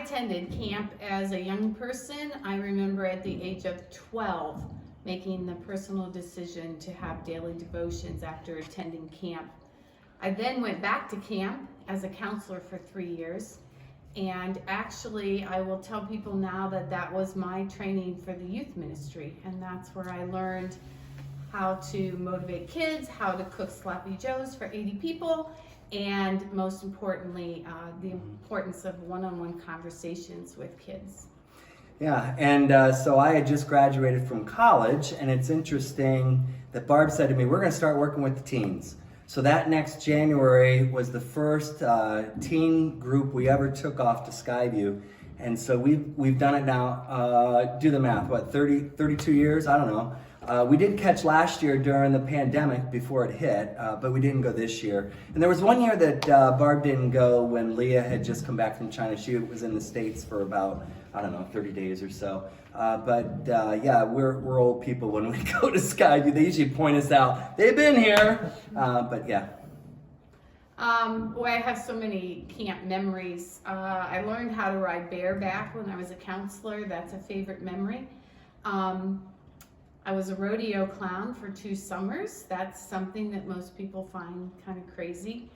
attended camp as a young person. I remember at the age of 12 making the personal decision to have daily devotions after attending camp. I then went back to camp as a counselor for 3 years. And actually, I will tell people now that that was my training for the youth ministry. And that's where I learned how to motivate kids, how to cook sloppy joes for 80 people, and most importantly, the importance of one-on-one conversations with kids. Yeah, and so I had just graduated from college, and it's interesting that Barb said to me, we're going to start working with the teens. So that next January was the first teen group we ever took off to Skyview. And so we've done it now, do the math, 32 years? I don't know. We did catch last year during the pandemic before it hit, but we didn't go this year. And there was one year that Barb didn't go when Leah had just come back from China. She was in the States for about, 30 days or so. Yeah, we're old people when we go to Skyview. They usually point us out. They've been here, but yeah. Boy, I have so many camp memories. I learned how to ride bareback when I was a counselor. That's a favorite memory. I was a rodeo clown for 2 summers. That's something that most people find kind of crazy.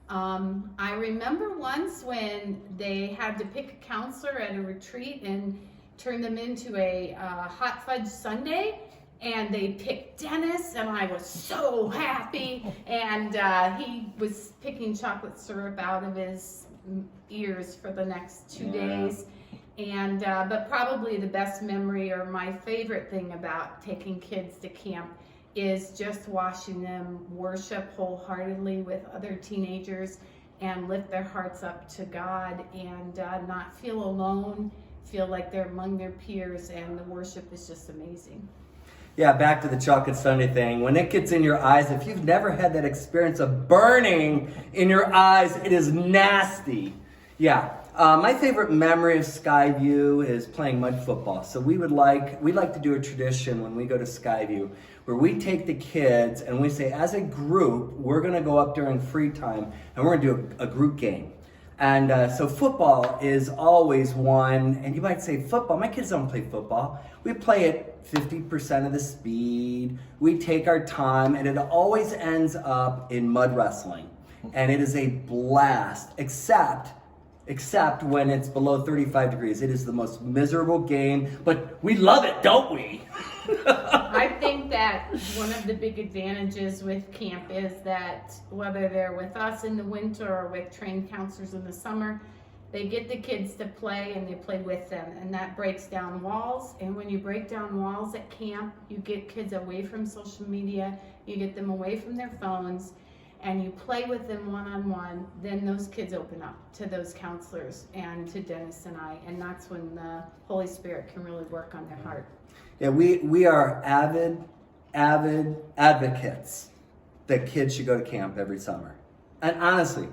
I remember once when they had to pick a counselor at a retreat and turn them into a hot fudge sundae, and they picked Dennis, and I was so happy. And he was picking chocolate syrup out of his ears for the next 2 days. And but probably the best memory, or my favorite thing about taking kids to camp, is just watching them worship wholeheartedly with other teenagers and lift their hearts up to God, and not feel alone, feel like they're among their peers, and the worship is just amazing. Yeah, back to the chocolate sundae thing. When it gets in your eyes, if you've never had that experience of burning in your eyes, it is nasty. Yeah. My favorite memory of Skyview is playing mud football. So we like to do a tradition when we go to Skyview where we take the kids and we say, as a group, we're going to go up during free time and we're going to do a group game. And so football is always one. And you might say, football? My kids don't play football. We play it 50% of the speed. We take our time, and it always ends up in mud wrestling. And it is a blast, except when it's below 35 degrees. It is the most miserable game, but we love it, don't we? I think that one of the big advantages with camp is that whether they're with us in the winter or with trained counselors in the summer, they get the kids to play and they play with them, and that breaks down walls. And when you break down walls at camp, you get kids away from social media, you get them away from their phones, and you play with them one-on-one. Then those kids open up to those counselors and to Dennis and I, and that's when the Holy Spirit can really work on their heart. Yeah, we are avid advocates that kids should go to camp every summer. And honestly,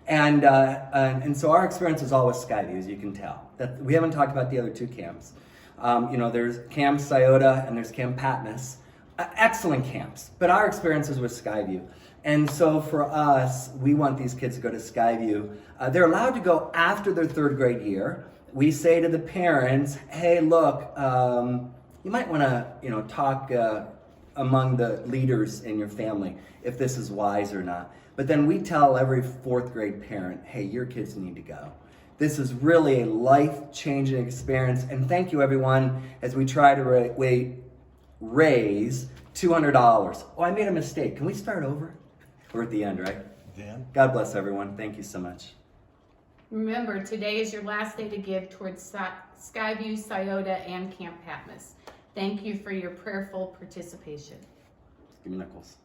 and so our experience is always Skyview, as you can tell. That we haven't talked about the other 2 camps. There's Camp Scioto and there's Camp Patmos. Excellent camps, but our experience is with Skyview. And so for us, we want these kids to go to Skyview. They're allowed to go after their 3rd grade year. We say to the parents, hey, look, you might want to, talk among the leaders in your family if this is wise or not. But then we tell every 4th grade parent, hey, your kids need to go. This is really a life-changing experience. And thank you, everyone, as we try to raise $200. Oh, I made a mistake. Can we start over? We're at the end, right? Dan? God bless everyone. Thank you so much. Remember, today is your last day to give towards Skyview, Scioto, and Camp Patmos. Thank you for your prayerful participation. Give me knuckles.